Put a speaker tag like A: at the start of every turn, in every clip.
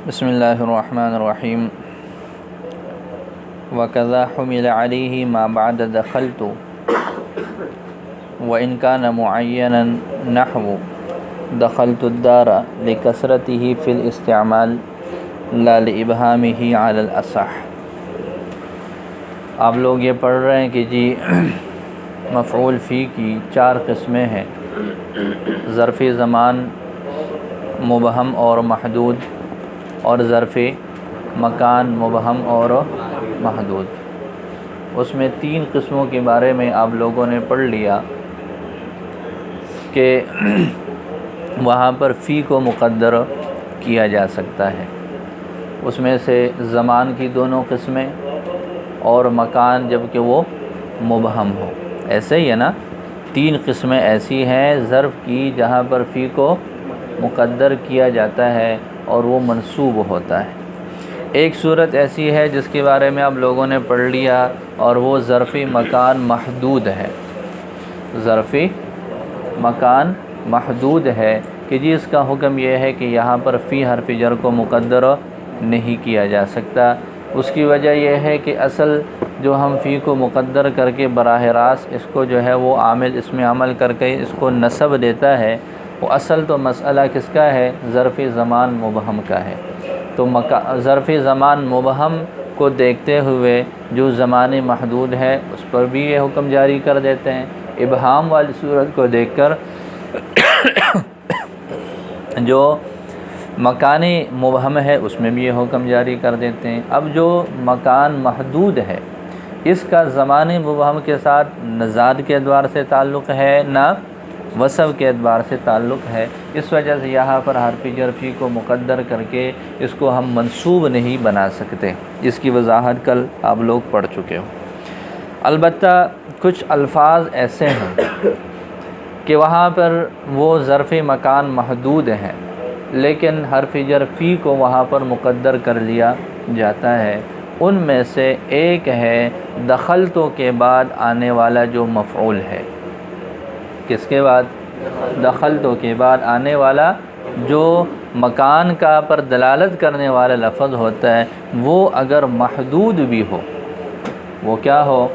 A: بسم اللہ الرحمن الرحیم وَكَذَا حُمِلَ عَلَيْهِ مَا بَعْدَ دَخَلْتُ وَإِنْ كَانَ مُعَيَّنًا نَحْوُ دَخَلْتُ الدَّارَ لِكَثْرَتِهِ فِي الْإِسْتِعْمَالِ لَا لِإِبْهَامِهِ عَلَى الْأَصَحِّ۔ آپ لوگ یہ پڑھ رہے ہیں کہ جی مفعول فی کی 4 قسمیں ہیں: ظرف زمان، مبہم اور محدود، اور ظرف مکان مبہم اور محدود۔ اس میں 3 قسموں کے بارے میں آپ لوگوں نے پڑھ لیا کہ وہاں پر فی کو مقدر کیا جا سکتا ہے۔ اس میں سے زمان کی 2 قسمیں اور مکان جب کہ وہ مبہم ہو۔ ایسے ہی ہے نا، 3 قسمیں ایسی ہیں ظرف کی جہاں پر فی کو مقدر کیا جاتا ہے اور وہ منصوب ہوتا ہے۔ ایک صورت ایسی ہے جس کے بارے میں آپ لوگوں نے پڑھ لیا، اور وہ ظرف مکان محدود ہے۔ ظرف مکان محدود ہے کہ جی اس کا حکم یہ ہے کہ یہاں پر فی حرف جر کو مقدر نہیں کیا جا سکتا۔ اس کی وجہ یہ ہے کہ اصل جو ہم فی کو مقدر کر کے براہ راست اس کو جو ہے وہ عامل اس میں عمل کر کے اس کو نصب دیتا ہے، وہ اصل تو مسئلہ کس کا ہے؟ ظرف زمان مبہم کا ہے۔ تو ظرف زمان مبہم کو دیکھتے ہوئے جو زمان محدود ہے اس پر بھی یہ حکم جاری کر دیتے ہیں، ابہام والی صورت کو دیکھ کر جو مکان مبہم ہے اس میں بھی یہ حکم جاری کر دیتے ہیں۔ اب جو مکان محدود ہے اس کا زمان مبہم کے ساتھ نہ ذات کے اعتبار سے تعلق ہے نہ وصف کے اعتبار سے تعلق ہے، اس وجہ سے یہاں پر حرف جر فی کو مقدر کر کے اس کو ہم منصوب نہیں بنا سکتے۔ اس کی وضاحت کل آپ لوگ پڑھ چکے ہو۔ البتہ کچھ الفاظ ایسے ہیں کہ وہاں پر وہ ظرف مکان محدود ہیں لیکن حرف جر فی کو وہاں پر مقدر کر لیا جاتا ہے۔ ان میں سے ایک ہے دخلتو کے بعد آنے والا جو مفعول ہے۔ کس کے بعد؟ دخلتو کے بعد آنے والا جو مکان کا پر دلالت کرنے والا لفظ ہوتا ہے، وہ اگر محدود بھی ہو، وہ کیا ہو؟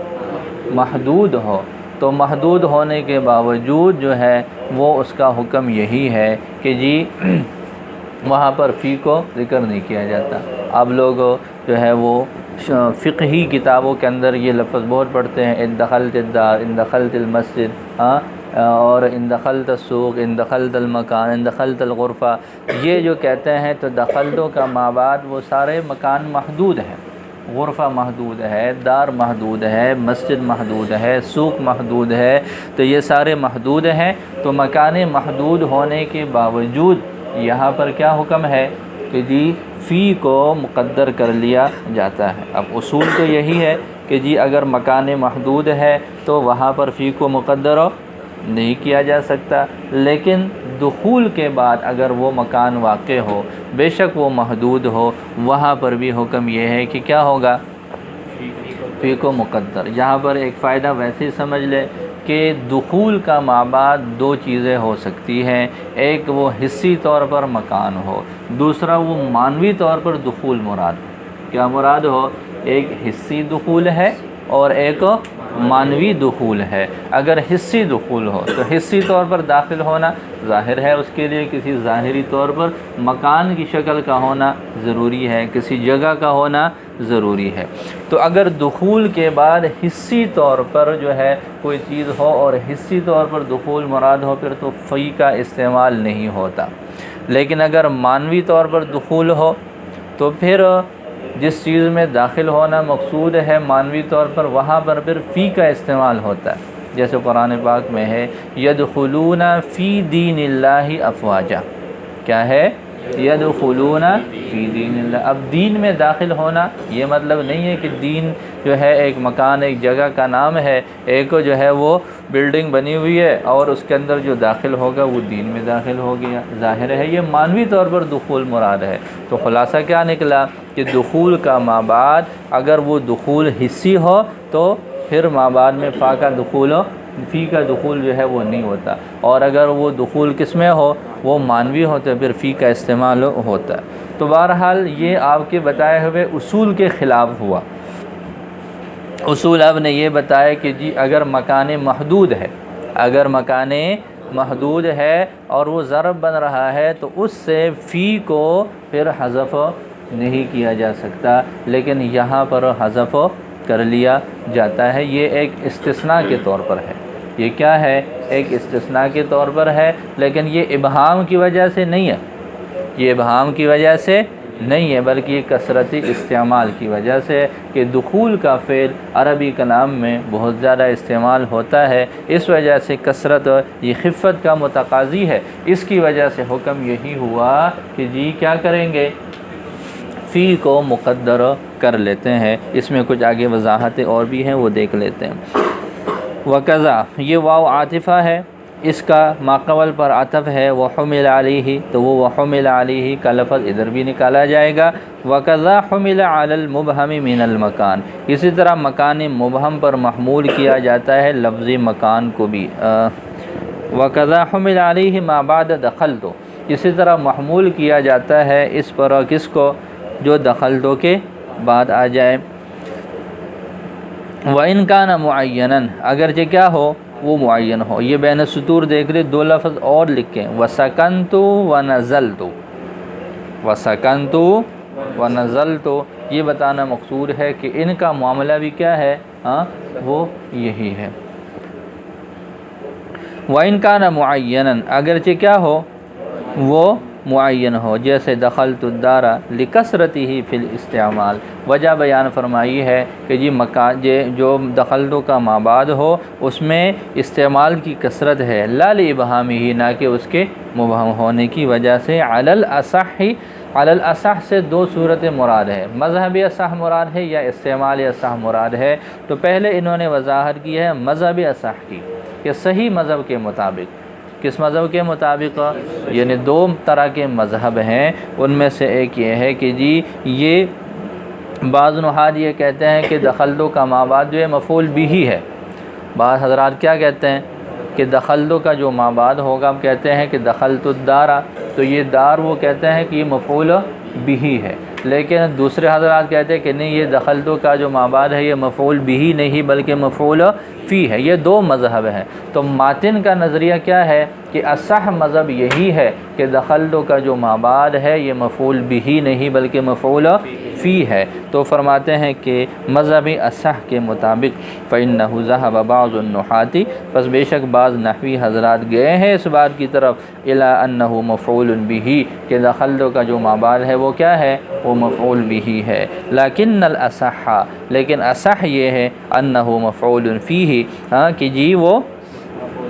A: محدود ہو، تو محدود ہونے کے باوجود جو ہے وہ اس کا حکم یہی ہے کہ جی وہاں پر فی کو ذکر نہیں کیا جاتا۔ آپ لوگ جو ہے وہ فقہی کتابوں کے اندر یہ لفظ بہت پڑھتے ہیں، ان دخلت الدار، ان دخلت المسجد، اور ان دخلت السوق، ان دخلت المکان، ان دخلت الغرفہ، یہ جو کہتے ہیں تو دخلتوں کا مابعد وہ سارے مکان محدود ہیں۔ غرفہ محدود ہے، دار محدود ہے، مسجد محدود ہے، سوق محدود ہے، تو یہ سارے محدود ہیں۔ تو مکان محدود ہونے کے باوجود یہاں پر کیا حکم ہے کہ جی فی کو مقدر کر لیا جاتا ہے۔ اب اصول تو یہی ہے کہ جی اگر مکان محدود ہے تو وہاں پر فی کو مقدر نہیں کیا جا سکتا، لیکن دخول کے بعد اگر وہ مکان واقع ہو، بے شک وہ محدود ہو، وہاں پر بھی حکم یہ ہے کہ کیا ہوگا؟ فی کو مقدر۔ یہاں پر ایک فائدہ ویسے ہی سمجھ لے کہ دخول کا مابعد 2 چیزیں ہو سکتی ہیں، ایک وہ حصی طور پر مکان ہو، دوسرا وہ معنوی طور پر دخول مراد۔ کیا مراد ہو؟ ایک حصی دخول ہے اور ایک معنوی دخول ہے۔ اگر حصی دخول ہو تو حصی طور پر داخل ہونا ظاہر ہے، اس کے لیے کسی ظاہری طور پر مکان کی شکل کا ہونا ضروری ہے، کسی جگہ کا ہونا ضروری ہے۔ تو اگر دخول کے بعد حصی طور پر جو ہے کوئی چیز ہو اور حصی طور پر دخول مراد ہو، پھر تو فی کا استعمال نہیں ہوتا۔ لیکن اگر معنوی طور پر دخول ہو تو پھر جس چیز میں داخل ہونا مقصود ہے معنوی طور پر، وہاں پر پھر فی کا استعمال ہوتا ہے۔ جیسے قرآن پاک میں ہے یدخلون فی دین اللہ افواجا۔ کیا ہے؟ یدخلون فی دین اللہ۔ اب دین میں داخل ہونا یہ مطلب نہیں ہے کہ دین جو ہے ایک مکان، ایک جگہ کا نام ہے، ایک جو ہے وہ بلڈنگ بنی ہوئی ہے اور اس کے اندر جو داخل ہوگا وہ دین میں داخل ہو گیا۔ ظاہر ہے یہ معنوی طور پر دخول مراد ہے۔ تو خلاصہ کیا نکلا کہ دخول کا مابعد اگر وہ دخول حصی ہو تو پھر مابعد میں فا کا دخول فی کا دخول جو ہے وہ نہیں ہوتا، اور اگر وہ دخول کس میں ہو، وہ مانوی ہو تو پھر فی کا استعمال ہوتا ہے۔ تو بہرحال یہ آپ کے بتائے ہوئے اصول کے خلاف ہوا۔ اصول اب نے یہ بتایا کہ جی اگر مکان محدود ہے، اگر مکان محدود ہے اور وہ ظرف بن رہا ہے تو اس سے فی کو پھر حذف نہیں کیا جا سکتا، لیکن یہاں پر حذف کر لیا جاتا ہے۔ یہ ایک استثناء کے طور پر ہے، یہ کیا ہے، ایک استثناء کے طور پر ہے، لیکن یہ ابہام کی وجہ سے نہیں ہے، یہ ابہام کی وجہ سے نہیں ہے، بلکہ یہ کثرتی استعمال کی وجہ سے، کہ دخول کا فعل عربی کلام میں بہت زیادہ استعمال ہوتا ہے، اس وجہ سے کثرت یہ خفت کا متقاضی ہے، اس کی وجہ سے حکم یہی ہوا کہ جی کیا کریں گے، فی کو مقدر کر لیتے ہیں۔ اس میں کچھ آگے وضاحتیں اور بھی ہیں، وہ دیکھ لیتے ہیں۔ وکذا یہ واو عاطفہ ہے، اس کا ماقبل پر عطف ہے، وحمل علیہ، تو وہ وحمل علیہ کا لفظ ادھر بھی نکالا جائے گا۔ وکذا حمل علی المبہم من المکان، اسی طرح مکان مبہم پر محمول کیا جاتا ہے لفظ مکان کو بھی۔ وکذا حمل علیہ ما بعد دخلت، اسی طرح محمول کیا جاتا ہے اس پر کس کو، جو دخلتو کے بعد آ جائے۔ وَإِن كَانَ مُعَيَّنًا، اگرچہ کیا ہو، وہ معین ہو۔ یہ بین السطور دیکھ لیں، دو لفظ اور لکھیں، وَسَكَنْتُ وَنَزَلْتُ، وَسَكَنْتُ وَنَزَلْتُ، یہ بتانا مقصود ہے کہ ان کا معاملہ بھی کیا ہے، وہ یہی ہے۔ وَإِن كَانَ مُعَيَّنًا، اگرچہ کیا ہو، وہ معین ہو، جیسے دخلت الدار لکثرتہ فی الاستعمال، وجہ بیان فرمائی ہے کہ جی مکان جو دخلتو کا مابعد ہو اس میں استعمال کی کثرت ہے، لا لابہامہ، نہ کہ اس کے مبہم ہونے کی وجہ سے۔ علی الاصح، علی الاصح سے دو صورت مراد ہے، مذہب اصح مراد ہے یا استعمال اصح مراد ہے۔ تو پہلے انہوں نے وضاحت کی ہے مذہب اصح کی، کہ صحیح مذہب کے مطابق، کس مذہب کے مطابق، یعنی دو طرح کے مذہب ہیں، ان میں سے ایک یہ ہے کہ جی یہ بعض نحات یہ کہتے ہیں کہ دخلتو کا مابعد جو ہے مفعول بھی ہے، بعض حضرات کیا کہتے ہیں کہ دخلتو کا جو مابعد ہوگا، ہم کہتے ہیں کہ دخلت الدار، تو یہ دار وہ کہتے ہیں کہ یہ مفعول بھی ہے، لیکن دوسرے حضرات کہتے ہیں کہ نہیں، یہ دخلتو کا جو مابعد ہے یہ مفعول بھی نہیں بلکہ مفعول فی ہے۔ یہ دو مذہب ہیں۔ تو ماتن کا نظریہ کیا ہے کہ اصح مذہب یہی ہے کہ دخلتو کا جو مابعد ہے یہ مفعول بھی نہیں بلکہ مفعول فی ہے۔ تو فرماتے ہیں کہ مذہب اصح کے مطابق فإنہ ذہب بعض النحاة، پس بے شک بعض نحوی حضرات گئے ہیں اس بات کی طرف، الی انہ مفعول بھی، کہ دخلتو کا جو مابعد ہے وہ کیا ہے، وہ مفعول بھی ہے۔ لیکن الاصح، لیکن اصح یہ ہے انہ مفعول فیہ، کہ جی وہ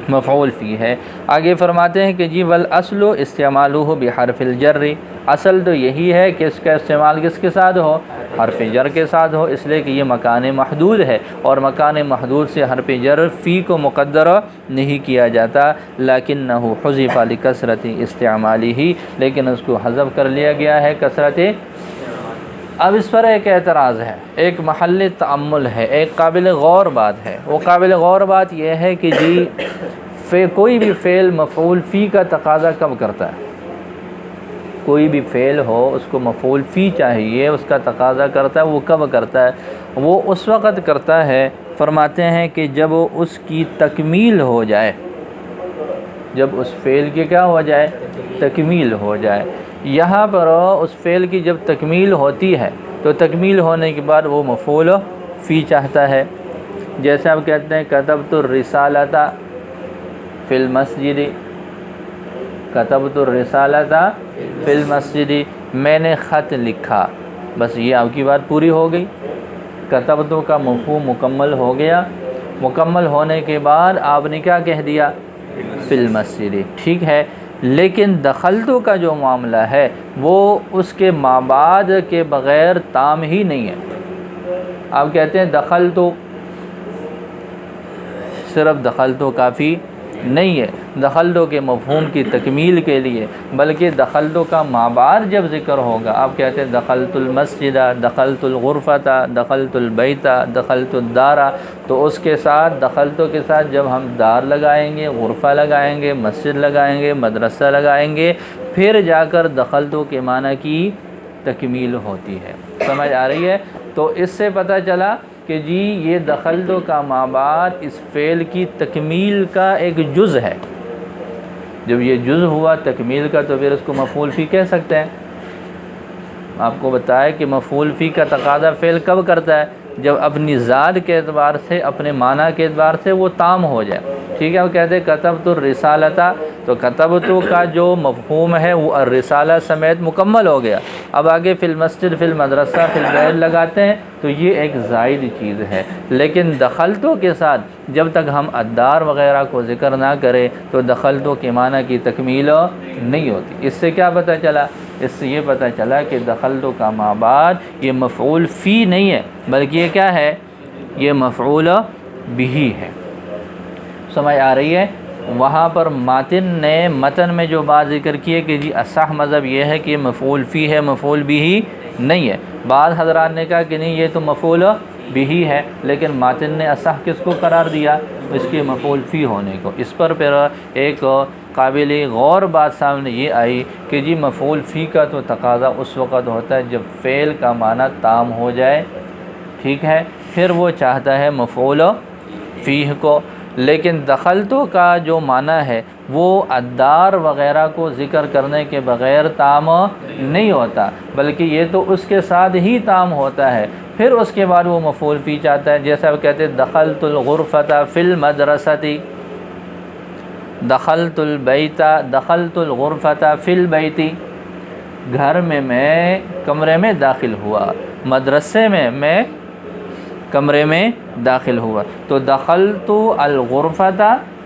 A: مفعول فی ہے۔ آگے فرماتے ہیں کہ جی والاصل استعمالہ بحرف الجر، اصل تو یہی ہے کہ اس کا استعمال کس کے ساتھ ہو، حرف جر کے ساتھ ہو، اس لیے کہ یہ مکان محدود ہے، اور مکان محدود سے حرف جر فی کو مقدر نہیں کیا جاتا۔ لیکنہ حذف لکثرت استعمالہ، لیکن اس کو حذف کر لیا گیا ہے کثرت۔ اب اس پر ایک اعتراض ہے، ایک محل تأمل ہے، ایک قابل غور بات ہے۔ وہ قابل غور بات یہ ہے کہ جی کوئی بھی فعل مفعول فی کا تقاضا کب کرتا ہے، کوئی بھی فعل ہو اس کو مفعول فی چاہیے، اس کا تقاضا کرتا ہے، وہ کب کرتا ہے، وہ اس وقت کرتا ہے، فرماتے ہیں کہ جب اس کی تکمیل ہو جائے، جب اس فعل کی کیا ہو جائے، تکمیل ہو جائے۔ یہاں پر اس فعل کی جب تکمیل ہوتی ہے تو تکمیل ہونے کے بعد وہ مفعول فی چاہتا ہے۔ جیسے آپ کہتے ہیں کتبت الرسالۃ فی المسجد، کتبت الرسالۃ فی المسجد، میں نے خط لکھا، بس یہ آپ کی بات پوری ہو گئی، کتبتو کا مفہوم مکمل ہو گیا۔ مکمل ہونے کے بعد آپ نے کیا کہہ دیا، فی المسجد، ٹھیک ہے۔ لیکن دخلتو کا جو معاملہ ہے وہ اس کے مابعد کے بغیر تام ہی نہیں ہے۔ آپ کہتے ہیں دخلتو، صرف دخلتو کافی نہیں ہے دخلتو کے مفہوم کی تکمیل کے لیے، بلکہ دخلتو کا ماں بعد جب ذکر ہوگا، آپ کہتے ہیں دخلت المسجد، دخلت الغرفۃ، دخلت البیت، دخلت الدار، تو اس کے ساتھ دخلتو کے ساتھ جب ہم دار لگائیں گے، غرفہ لگائیں گے، مسجد لگائیں گے، مدرسہ لگائیں گے، پھر جا کر دخلتو کے معنی کی تکمیل ہوتی ہے۔ سمجھ آ رہی ہے؟ تو اس سے پتہ چلا کہ جی یہ دخلتو کا ماں بعد اس فعل کی تکمیل کا ایک جز ہے۔ جب یہ جز ہوا تکمیل کا تو پھر اس کو مفعول فی کہہ سکتے ہیں۔ آپ کو بتایا کہ مفعول فی کا تقاضا فعل کب کرتا ہے؟ جب اپنی ذات کے اعتبار سے، اپنے معنی کے اعتبار سے وہ تام ہو جائے۔ ٹھیک ہے، وہ کہتے ہیں کتبت الرسالۃ، تو کتبت کا جو مفہوم ہے وہ الرسالہ سمیت مکمل ہو گیا۔ اب آگے فی المسجد، فی المدرسہ، فی البیت لگاتے ہیں تو یہ ایک زائد چیز ہے، لیکن دخلتو کے ساتھ جب تک ہم الدار وغیرہ کو ذکر نہ کریں تو دخلتو کے معنی کی تکمیل نہیں ہوتی۔ اس سے کیا پتہ چلا؟ اس سے یہ پتہ چلا کہ دخلتو کا ماں بعد یہ مفعول فی نہیں ہے، بلکہ یہ کیا ہے؟ یہ مفعول بہ ہے۔ سمجھ آ رہی ہے؟ وہاں پر متن میں جو بات ذکر کی ہے کہ جی اصح مذہب یہ ہے کہ یہ مفعول فی ہے، مفعول بہ نہیں ہے۔ بعض حضرات نے کہا کہ نہیں یہ تو مفعول بہ ہے، لیکن متن نے اصح کس کو قرار دیا؟ اس کے مفعول فی ہونے کو۔ اس پر پھر ایک قابل غور بات سامنے یہ آئی کہ جی مفعول فی کا تو تقاضا اس وقت ہوتا ہے جب فعل کا معنی تام ہو جائے، ٹھیک ہے، پھر وہ چاہتا ہے مفعول فیہ کو، لیکن دخلتو کا جو معنی ہے وہ الدار وغیرہ کو ذکر کرنے کے بغیر تام نہیں ہوتا، بلکہ یہ تو اس کے ساتھ ہی تام ہوتا ہے، پھر اس کے بعد وہ مفعول فی چاہتا ہے۔ جیسا وہ کہتے ہیں دخلت الغرفۃ فی المدرسۃ، دخلت البیت، دخلت الغرفۃ فی البیت، گھر میں کمرے میں داخل ہوا، مدرسے میں کمرے میں داخل ہوا، تو دخلت الغرفۃ،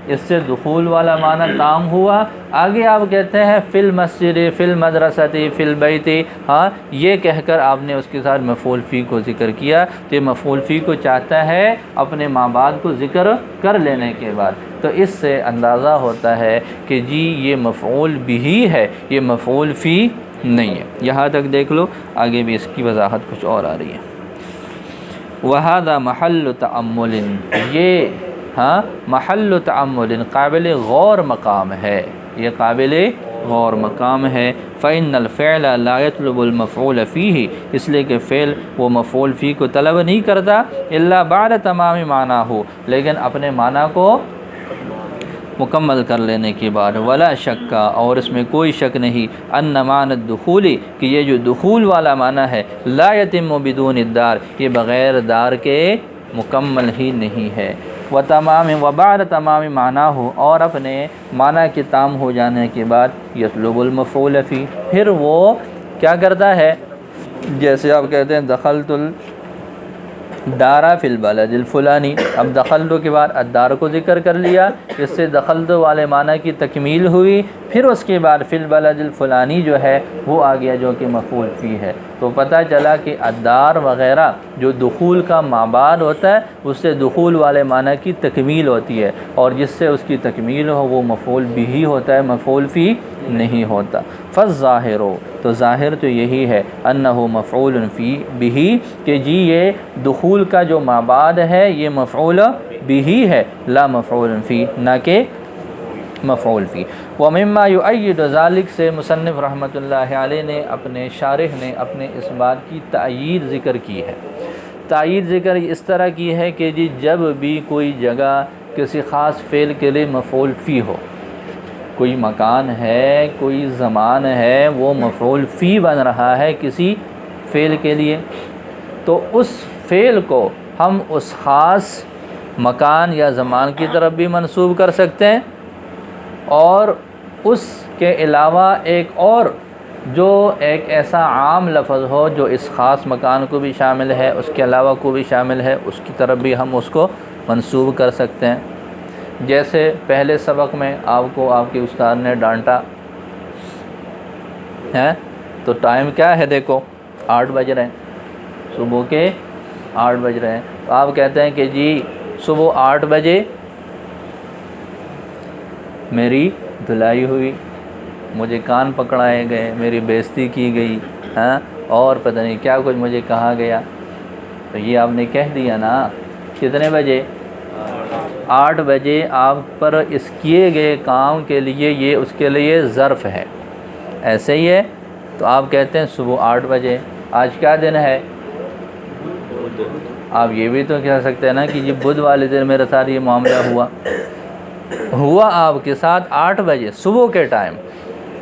A: اس سے دخول والا معنی تام ہوا۔ آگے آپ کہتے ہیں فی المسجد، فی المدرسۃ، فی البیت، ہاں یہ کہہ کر آپ نے اس کے ساتھ مفعول فی کو ذکر کیا، تو یہ مفعول فی کو چاہتا ہے اپنے ماں بعد کو ذکر کر لینے کے بعد۔ تو اس سے اندازہ ہوتا ہے کہ جی یہ مفعول بہ ہے، یہ مفعول فی نہیں ہے۔ یہاں تک دیکھ لو، آگے بھی اس کی وضاحت کچھ اور آ رہی ہے۔ وَهَذَا مَحَلُّ تَأَمُّلٍ، یہ محل تأمل، قابل غور مقام ہے، یہ قابل غور مقام ہے۔ فَإِنَّ الْفِعْلَ لَا يَطْلُبُ الْمَفْعُولَ فِيهِ، اس لیے کہ فعل وہ مفعول فی کو طلب نہیں کرتا، إِلَّا بَعْدَ تَمَامِ مَعْنَاهُ، لیکن اپنے معنی کو مکمل کر لینے کے بعد۔ ولا شک، اور اس میں کوئی شک نہیں، ان معنی الدخول، کہ یہ جو دخول والا معنی ہے، لا یتم بدون الدار، یہ بغیر دار کے مکمل ہی نہیں ہے۔ وبعد تمام معناہ، اور اپنے معنی کے تام ہو جانے کے بعد یطلب المفعول فی، پھر وہ کیا کرتا ہے؟ جیسے آپ کہتے ہیں دخلت الدار فی البلد الفلانی، اب دخلت کے بعد الدار کو ذکر کر لیا، اس سے دخلت والے معنی کی تکمیل ہوئی، پھر اس کے بعد فی البلد الفلانی جو ہے وہ آ گیا جو کہ مفعول فی ہے۔ تو پتہ چلا کہ الدار وغیرہ جو دخول کا ماں بعد ہوتا ہے اس سے دخول والے معنی کی تکمیل ہوتی ہے، اور جس سے اس کی تکمیل ہو وہ مفعول بہ ہوتا ہے، مفعول فی نہیں ہوتا۔ فالظاہر، تو ظاہر تو یہی ہے، انہ مفعول فی بہ، کہ جی یہ دخول کا جو ماں بعد ہے یہ مفعول بہ ہے، لا مفعول فی، نہ کہ مفعول فی۔ ومما یؤید ذلک، سے مصنف رحمۃ اللہ علیہ نے، اپنے شارح نے اپنے اس بات کی تائید ذکر کی ہے۔ تائید ذکر اس طرح کی ہے کہ جی جب بھی کوئی جگہ کسی خاص فعل کے لیے مفعول فی ہو، کوئی مکان ہے، کوئی زمان ہے، وہ مفعول فی بن رہا ہے کسی فعل کے لیے، تو اس فعل کو ہم اس خاص مکان یا زمان کی طرف بھی منسوب کر سکتے ہیں، اور اس کے علاوہ ایک اور جو ایک ایسا عام لفظ ہو جو اس خاص مکان کو بھی شامل ہے، اس کے علاوہ کو بھی شامل ہے، اس کی طرف بھی ہم اس کو منسوب کر سکتے ہیں۔ جیسے پہلے سبق میں آپ کو آپ کے استاد نے ڈانٹا ہے، تو ٹائم کیا ہے دیکھو، 8 بج رہے ہیں، صبح کے 8 بج رہے ہیں، تو آپ کہتے ہیں کہ جی صبح 8 بجے میری دھلائی ہوئی، مجھے کان پکڑائے گئے، میری بےزتی کی گئی، ہاں، اور پتہ نہیں کیا کچھ مجھے کہا گیا۔ تو یہ آپ نے کہہ دیا نا کتنے بجے؟ 8 بجے آپ پر اس کیے گئے کام کے لیے یہ اس کے لیے ظرف ہے، ایسے ہی ہے۔ تو آپ کہتے ہیں صبح 8 بجے، آج کیا دن ہے؟ آپ یہ بھی تو کہہ سکتے ہیں نا کہ یہ بدھ والے دن میرے ساتھ یہ معاملہ ہوا آپ کے ساتھ 8 بجے صبح کے ٹائم،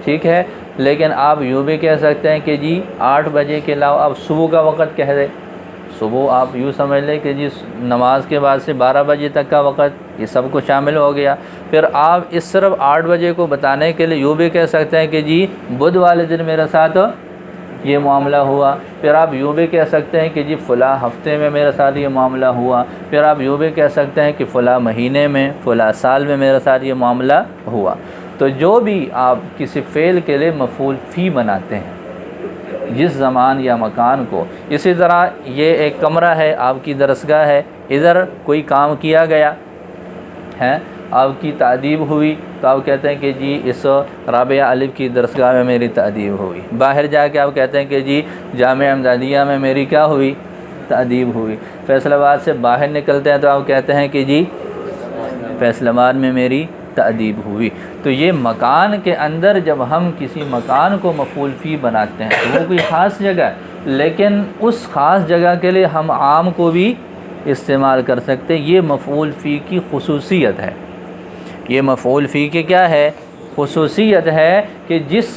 A: ٹھیک ہے، لیکن آپ یوں بھی کہہ سکتے ہیں کہ جی 8 بجے کے علاوہ آپ صبح کا وقت کہہ دیں۔ صبح آپ یوں سمجھ لیں کہ جی نماز کے بعد سے 12 بجے تک کا وقت، یہ سب کو شامل ہو گیا۔ پھر آپ اس صرف 8 بجے کو بتانے کے لیے یوں بھی کہہ سکتے ہیں کہ جی بدھ والے دن میرے ساتھ یہ معاملہ ہوا۔ پھر آپ یوں بھی کہہ سکتے ہیں کہ جی فلاں ہفتے میں میرے ساتھ یہ معاملہ ہوا۔ پھر آپ یوں بھی کہہ سکتے ہیں کہ فلاں مہینے میں، فلاں سال میں میرے ساتھ یہ معاملہ ہوا۔ تو جو بھی آپ کسی فعل کے لیے مفعول فی بناتے ہیں جس زمان یا مکان کو، اسی طرح یہ ایک کمرہ ہے، آپ کی درسگاہ ہے، ادھر کوئی کام کیا گیا ہے، آپ کی تأدیب ہوئی، تو آپ کہتے ہیں کہ جی اس رابعہ الف کی درسگاہ میں میری تأدیب ہوئی۔ باہر جا کے آپ کہتے ہیں کہ جی جامعہ امدادیہ میں میری کیا ہوئی؟ تأدیب ہوئی۔ فیصل آباد سے باہر نکلتے ہیں تو آپ کہتے ہیں کہ جی فیصل آباد میں میری تأدیب ہوئی۔ تو یہ مکان کے اندر جب ہم کسی مکان کو مفعول فی بناتے ہیں تو وہ کوئی خاص جگہ ہے، لیکن اس خاص جگہ کے لیے ہم عام کو بھی استعمال کر سکتے ہیں۔ یہ مفعول فی کی خصوصیت ہے، یہ مفعول فی کی کیا ہے؟ خصوصیت ہے کہ جس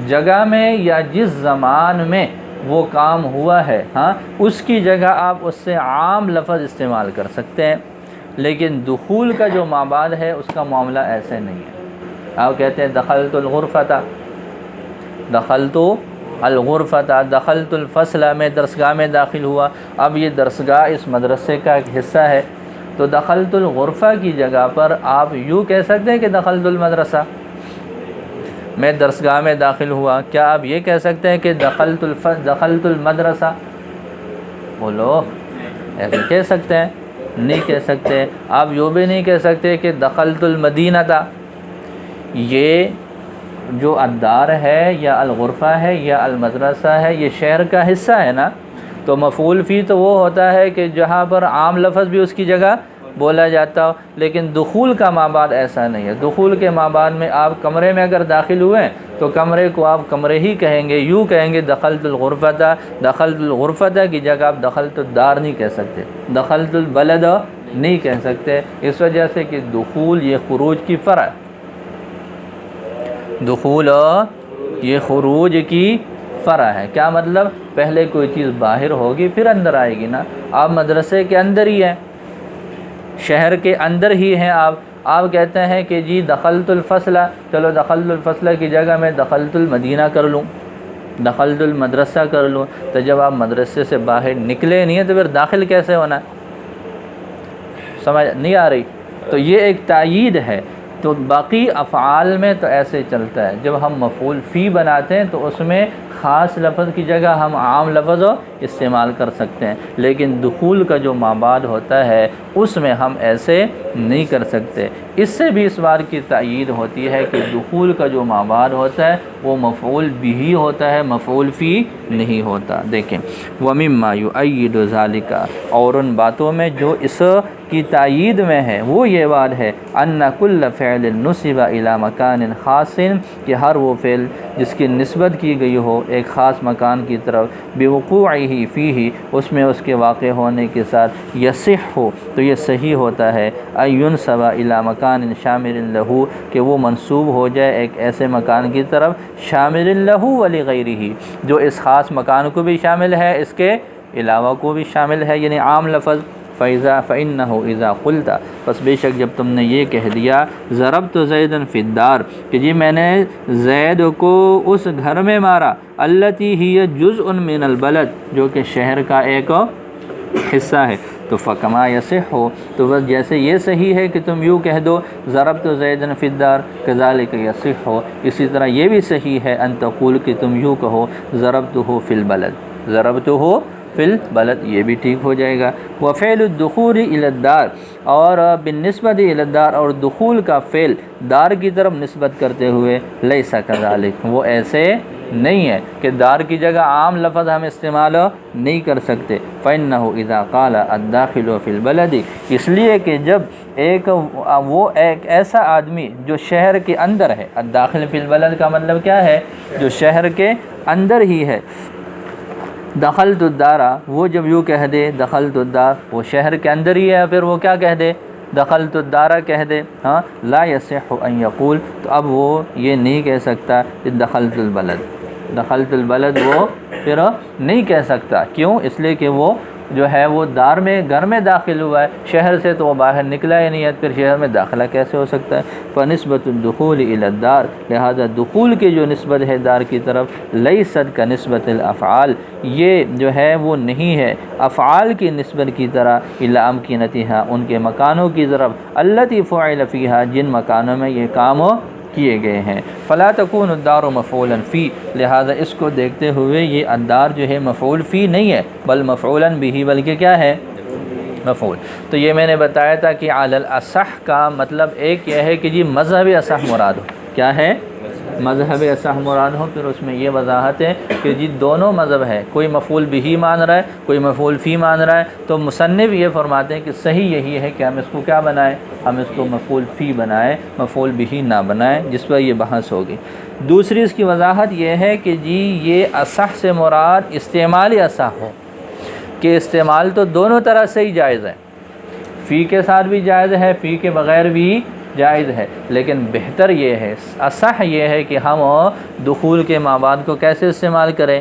A: جگہ میں یا جس زمان میں وہ کام ہوا ہے، ہاں، اس کی جگہ آپ اس سے عام لفظ استعمال کر سکتے ہیں، لیکن دخول کا جو مابعد ہے اس کا معاملہ ایسے نہیں ہے۔ آپ کہتے ہیں دخلت الغرفۃ، دخلت الغرفۃ، دخلت الفصل، میں درسگاہ میں داخل ہوا۔ اب یہ درسگاہ اس مدرسے کا ایک حصہ ہے، تو دخلت الغرفہ کی جگہ پر آپ یوں کہہ سکتے ہیں کہ دخلت المدرسہ، میں درسگاہ میں داخل ہوا۔ کیا آپ یہ کہہ سکتے ہیں کہ دخلت المدرسہ؟ بولو، ایسے کہہ سکتے ہیں؟ نہیں کہہ سکتے۔ آپ یوں بھی نہیں کہہ سکتے کہ دخلت المدینہ تھا۔ یہ جو الدار ہے یا الغرفہ ہے یا المدرسہ ہے، یہ شہر کا حصہ ہے نا، تو مفعول فی تو وہ ہوتا ہے کہ جہاں پر عام لفظ بھی اس کی جگہ بولا جاتا ہو، لیکن دخول کا مابعد ایسا نہیں ہے۔ دخول کے مابعد میں آپ کمرے میں اگر داخل ہوئے تو کمرے کو آپ کمرے ہی کہیں گے، یوں کہیں گے دخلت الغرفۃ، دخلت الغرفۃ کی جگہ آپ دخلت الدار نہیں کہہ سکتے، دخلت البلد نہیں کہہ سکتے، اس وجہ سے کہ دخول یہ خروج کی فرع ہے، دخول یہ خروج کی فرع ہے۔ کیا مطلب؟ پہلے کوئی چیز باہر ہوگی پھر اندر آئے گی نا۔ آپ مدرسے کے اندر ہی ہیں، شہر کے اندر ہی ہیں آپ کہتے ہیں کہ جی دخلت الفصل، چلو دخلت الفصل کی جگہ میں دخلت المدینہ کر لوں، دخلت المدرسہ کر لوں، تو جب آپ مدرسے سے باہر نکلے نہیں ہیں تو پھر داخل کیسے ہونا ہے؟ سمجھ نہیں آ رہی؟ تو یہ ایک تائید ہے۔ تو باقی افعال میں تو ایسے چلتا ہے، جب ہم مفعول فی بناتے ہیں تو اس میں خاص لفظ کی جگہ ہم عام لفظ استعمال کر سکتے ہیں، لیکن دخول کا جو مابعد ہوتا ہے اس میں ہم ایسے نہیں کر سکتے۔ اس سے بھی اس بات کی تائید ہوتی ہے کہ دخول کا جو مابعد ہوتا ہے وہ مفعول بھی ہوتا ہے، مفعول فی نہیں ہوتا۔ دیکھیں وَمِمَّا يُؤَيِّدُ ذَلِكَ، اور ان باتوں میں جو اس کی تائید میں ہے وہ یہ بات ہے ان کل فعل نصب الی مکان خاص، کہ ہر وہ فعل جس کی نسبت کی گئی ہو ایک خاص مکان کی طرف، بوقوعہ فیہ، اس میں اس کے واقع ہونے کے ساتھ، یصح ہو تو یہ صحیح ہوتا ہے، ان ینسب الی مکان شامل لہ، کہ وہ منسوب ہو جائے ایک ایسے مکان کی طرف شامل لہ ولغیرہ، جو اس خاص مکان کو بھی شامل ہے اس کے علاوہ کو بھی شامل ہے، یعنی عام لفظ۔ فَإِنَّهُ إِذَا قُلْتَ، پس بے شک جب تم نے یہ کہہ دیا ضربت زیدًا فی الدار، کہ جی میں نے زید کو اس گھر میں مارا، التی ہی جزء من البلد، جو کہ شہر کا ایک حصہ ہے، تو فکما یصح ہو، تو بس جیسے یہ صحیح ہے کہ تم یوں کہہ دو ضربت زیدًا فی الدار، کذالک یصح ہو، اسی طرح یہ بھی صحیح ہے ان تقول کہ تم یوں کہو ضربتہ فی البلد، ضربتہ فی البلد، یہ بھی ٹھیک ہو جائے گا۔ وفعل الدخول الی الدار، اور بالنسبت الی الدار، اور دخول کا فعل دار کی طرف نسبت کرتے ہوئے لیس کذالک، وہ ایسے نہیں ہے کہ دار کی جگہ عام لفظ ہم استعمال نہیں کر سکتے۔ فإنه اذا قال الداخل فی البلد، اس لیے کہ جب وہ ایک ایسا آدمی جو شہر کے اندر ہے، الداخل فی البلد کا مطلب کیا ہے؟ جو شہر کے اندر ہی ہے۔ دخلت الدار، وہ جب یوں کہہ دے دخلت الدار، وہ شہر کے اندر ہی ہے، پھر وہ کیا کہہ دے؟ دخلت الدار کہہ دے، ہاں، لا یصح ان یقول، تو اب وہ یہ نہیں کہہ سکتا کہ دخلت البلد، دخلت البلد وہ پھر نہیں کہہ سکتا۔ کیوں؟ اس لیے کہ وہ جو ہے وہ دار میں، گھر میں داخل ہوا ہے، شہر سے تو وہ باہر نکلا ہی نہیں ہے، پھر شہر میں داخلہ کیسے ہو سکتا ہے؟ فنسبت الدخول الی الدار، لہذا دخول کی جو نسبت ہے دار کی طرف، لیست کا نسبت الافعال، یہ جو ہے وہ نہیں ہے افعال کی نسبت کی طرح، الا امکنتھا، ان کے مکانوں کی طرف، التی فعل فیہا، جن مکانوں میں یہ کام کیے گئے ہیں۔ فلا تکون الدار مفعولا فی، لہذا اس کو دیکھتے ہوئے یہ الدار جو ہے مفعول فی نہیں ہے، بل مفعولا بہ، بلکہ کیا ہے؟ مفعول۔ تو یہ میں نے بتایا تھا کہ علی الاصح کا مطلب ایک یہ ہے کہ جی مذہب اصح مراد ہو، کیا ہے؟ مذہب اصح مراد ہو، پھر اس میں یہ وضاحت ہے کہ جی دونوں مذہب ہے، کوئی مفعول بہ مان رہا ہے، کوئی مفعول فی مان رہا ہے، تو مصنف یہ فرماتے ہیں کہ صحیح یہی ہے کہ ہم اس کو کیا بنائیں؟ ہم اس کو مفعول فی بنائیں، مفعول بہ نہ بنائیں، جس پر یہ بحث ہوگی۔ دوسری اس کی وضاحت یہ ہے کہ جی یہ اصح سے مراد استعمال اصح ہو، کہ استعمال تو دونوں طرح سے ہی جائز ہے، فی کے ساتھ بھی جائز ہے، فی کے بغیر بھی جائز ہے، لیکن بہتر یہ ہے، اصح یہ ہے کہ ہم دخول کے ما بعد کو کیسے استعمال کریں؟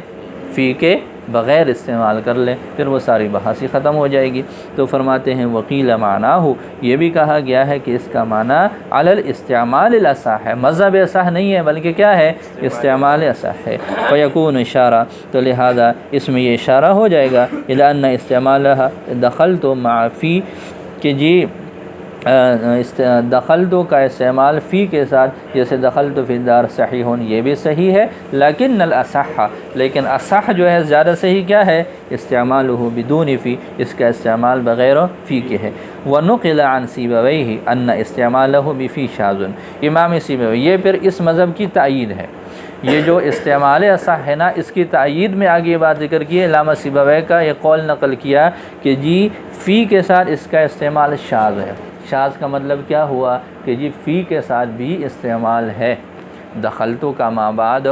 A: فی کے بغیر استعمال کر لیں، پھر وہ ساری بحث ہی ختم ہو جائے گی۔ تو فرماتے ہیں وقیل معناہ، یہ بھی کہا گیا ہے کہ اس کا معنی علی الاستعمال الاصح ہے، مذہب اصح نہیں ہے بلکہ کیا ہے؟ استعمال اصح ہے۔ فیکون اشارہ، تو لہذا اس میں یہ اشارہ ہو جائے گا الی ان استعمالہ دخلت مع فی، کہ جی دخلتو کا استعمال فی کے ساتھ، جیسے دخلت فی الدار صحیح، یہ بھی صحیح ہے، لیکن الاصح، لیکن اصح جو ہے زیادہ صحیح کیا ہے؟ استعمالہ بدون فی، اس کا استعمال بغیر فی کے ہے۔ ونقل عن سیبویہ ان استعمالہ بفی شاذ، امام سیبوی، یہ پھر اس مذہب کی تائید ہے، یہ جو استعمال اصح ہے نا، اس کی تائید میں آگے یہ بات ذکر کی ہے، علامہ سیبوی کا یہ قول نقل کیا کہ جی فی کے ساتھ اس کا استعمال شاذ ہے۔ شاذ کا مطلب کیا ہوا کہ جی فی کے ساتھ بھی استعمال ہے، دخلتو کا ما بعد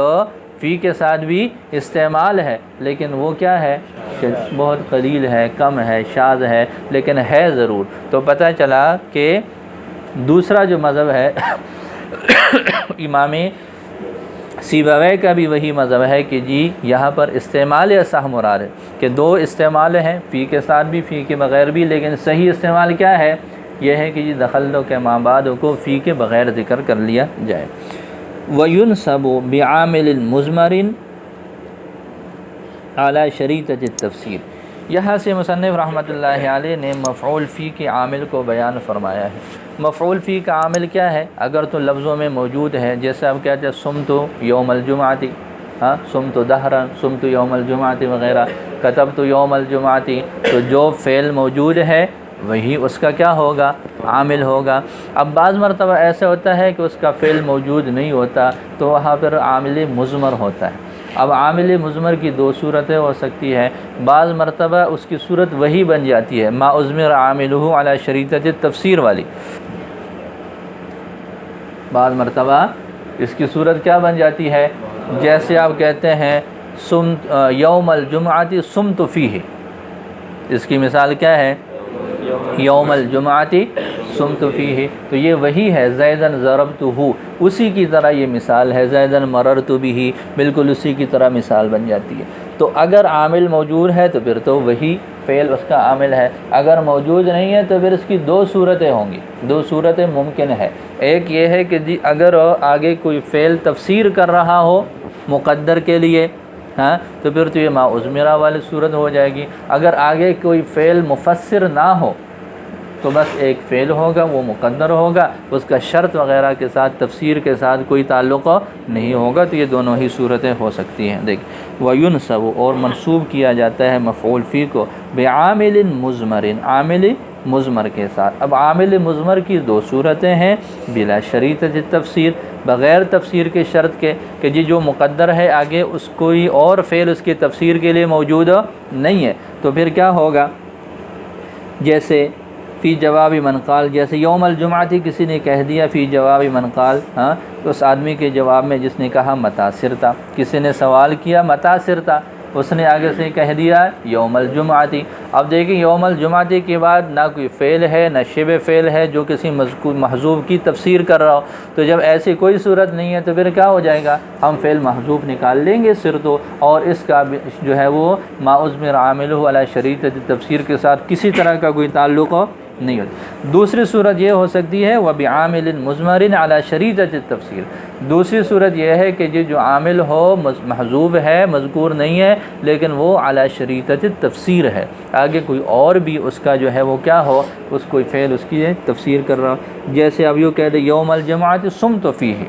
A: فی کے ساتھ بھی استعمال ہے، لیکن وہ کیا ہے کہ بہت قلیل ہے، کم ہے، شاذ ہے، لیکن ہے ضرور۔ تو پتہ چلا کہ دوسرا جو مذہب ہے امام سیبوی کا بھی وہی مذہب ہے کہ جی یہاں پر استعمال اصح مراد ہے، کہ دو استعمال ہیں، فی کے ساتھ بھی، فی کے بغیر بھی، لیکن صحیح استعمال کیا ہے؟ یہ ہے کہ جی دخلتو کے ما بعد کو فی کے بغیر ذکر کر لیا جائے۔ وَيُنْسَبُ بِعَامِلٍ مُضْمَرٍ عَلَى شَرِيطَةِ التَّفْسِير، یہاں سے مصنف رحمۃ اللہ علیہ نے مفعول فی کے عامل کو بیان فرمایا ہے۔ مفعول فی کا عامل کیا ہے؟ اگر تو لفظوں میں موجود ہے، جیسے اب کہتے ہیں صمت یوم الجمعۃ، ہاں، صمت دہرا، صمت یوم الجمعۃ وغیرہ، کتبت یوم الجمعۃ، تو جو فعل موجود ہے وہی اس کا کیا ہوگا؟ عامل ہوگا۔ اب بعض مرتبہ ایسا ہوتا ہے کہ اس کا فعل موجود نہیں ہوتا، تو وہاں پر عامل مضمر ہوتا ہے۔ اب عامل مضمر کی دو صورتیں ہو سکتی ہیں، بعض مرتبہ اس کی صورت وہی بن جاتی ہے ما اضمر عاملہ علی شریطۃ التفسیر والی، بعض مرتبہ اس کی صورت کیا بن جاتی ہے؟ جیسے آپ کہتے ہیں یوم الجمعۃ صمت فیہ، اس کی مثال کیا ہے؟ یوم الجمعۃ صمت فیہ، تو یہ وہی ہے زیدن ضربتہ، اسی کی طرح یہ مثال ہے، زیدن مررت بہ، بالکل اسی کی طرح مثال بن جاتی ہے۔ تو اگر عامل موجود ہے تو پھر تو وہی فعل اس کا عامل ہے، اگر موجود نہیں ہے تو پھر اس کی دو صورتیں ہوں گی، دو صورتیں ممکن ہے۔ ایک یہ ہے کہ جی اگر آگے کوئی فعل تفسیر کر رہا ہو مقدر کے لیے، ہاں، تو پھر تو یہ ما اضمرہ والی صورت ہو جائے گی۔ اگر آگے کوئی فعل مفسر نہ ہو، تو بس ایک فعل ہوگا، وہ مقدر ہوگا، اس کا شرط وغیرہ کے ساتھ تفسیر کے ساتھ کوئی تعلق نہیں ہوگا، تو یہ دونوں ہی صورتیں ہو سکتی ہیں۔ دیکھ وَيُنْسَبُ اور منسوب کیا جاتا ہے مفعول فی کو بعامل مضمر، عامل مضمر کے ساتھ۔ اب عامل مضمر کی دو صورتیں ہیں، بلا شریطۃ التفسیر، بغیر تفسیر کے شرط کے کہ جی جو مقدر ہے آگے اس کوئی اور فعل اس کی تفسیر کے لیے موجود نہیں ہے، تو پھر کیا ہوگا؟ جیسے فی جواب من قال، جیسے یوم الجمعہ تھی، کسی نے کہہ دیا فی جواب من قال، ہاں تو اس آدمی کے جواب میں جس نے کہا متى سرت، کسی نے سوال کیا متى سرت، اس نے آگے سے کہہ دیا یوم الجمعہ تھی۔ اب دیکھیں یوم الجمعہ تھی کے بعد نہ کوئی فعل ہے نہ شبہ فعل ہے جو کسی مذکور محذوف کی تفسیر کر رہا ہو، تو جب ایسی کوئی صورت نہیں ہے تو پھر کیا ہو جائے گا؟ ہم فعل محذوف نکال لیں گے سرتو، اور اس کا جو ہے وہ ما اضمر عاملہ علی شریطۃ تفسیر کے ساتھ کسی طرح کا کوئی تعلق نہیں ہوتا۔ دوسری صورت یہ ہو سکتی ہے وبعامل مضمر علی شریطۃ التفسیر، دوسری صورت یہ ہے کہ جو عامل ہو محذوف ہے، مذکور نہیں ہے، لیکن وہ علی شریطۃ التفسیر ہے، آگے کوئی اور بھی اس کا جو ہے وہ کیا ہو، اس کوئی فعل اس کی تفسیر کر رہا ہو۔ جیسے اب یوں کہہ دے یوم الجمعۃ صمت فیہ،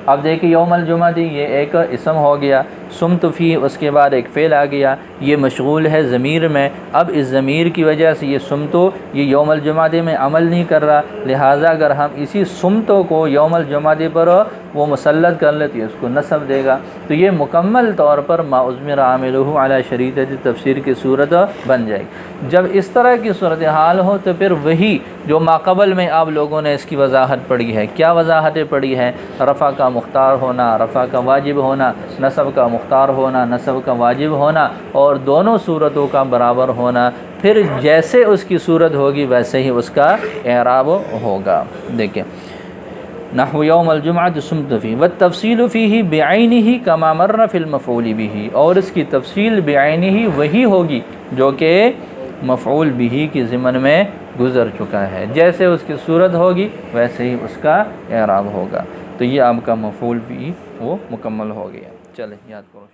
A: اب دیکھیں یوم الجمعہ یہ ایک اسم ہو گیا، صمت فی اس کے بعد ایک فعل آ گیا، یہ مشغول ہے ضمیر میں، اب اس ضمیر کی وجہ سے یہ صمتو یہ یوم الجمعہ میں عمل نہیں کر رہا، لہٰذا اگر ہم اسی صمتو کو یوم الجمعہ پر وہ مسلط کر لیتے اس کو نصب دے گا، تو یہ مکمل طور پر ما اضمر عاملہ علی شریطۃ تفسیر کی صورت بن جائے گی۔ جب اس طرح کی صورتحال ہو تو پھر وہی جو ماقبل میں آپ لوگوں نے اس کی وضاحت پڑھی ہے، کیا وضاحتیں پڑھی ہیں؟ رفع کا مختار ہونا، رفع کا واجب ہونا، نصب کا مختار ہونا، نصب کا واجب ہونا، اور دونوں صورتوں کا برابر ہونا، پھر جیسے اس کی صورت ہوگی ویسے ہی اس کا اعراب ہوگا۔ دیکھیں نحو یوم الجمعۃ صمت فیہ والتفصیل فیہ بعینہ کما مر فی المفعول بہ، اور اس کی تفصیل بعینہ وہی ہوگی جو کہ مفعول بہ کی ضمن میں گزر چکا ہے، جیسے اس کی صورت ہوگی ویسے ہی اس کا اعراب ہوگا۔ تو یہ آپ کا مفعول بھی وہ مکمل ہو گیا۔ چلیں یاد کرو۔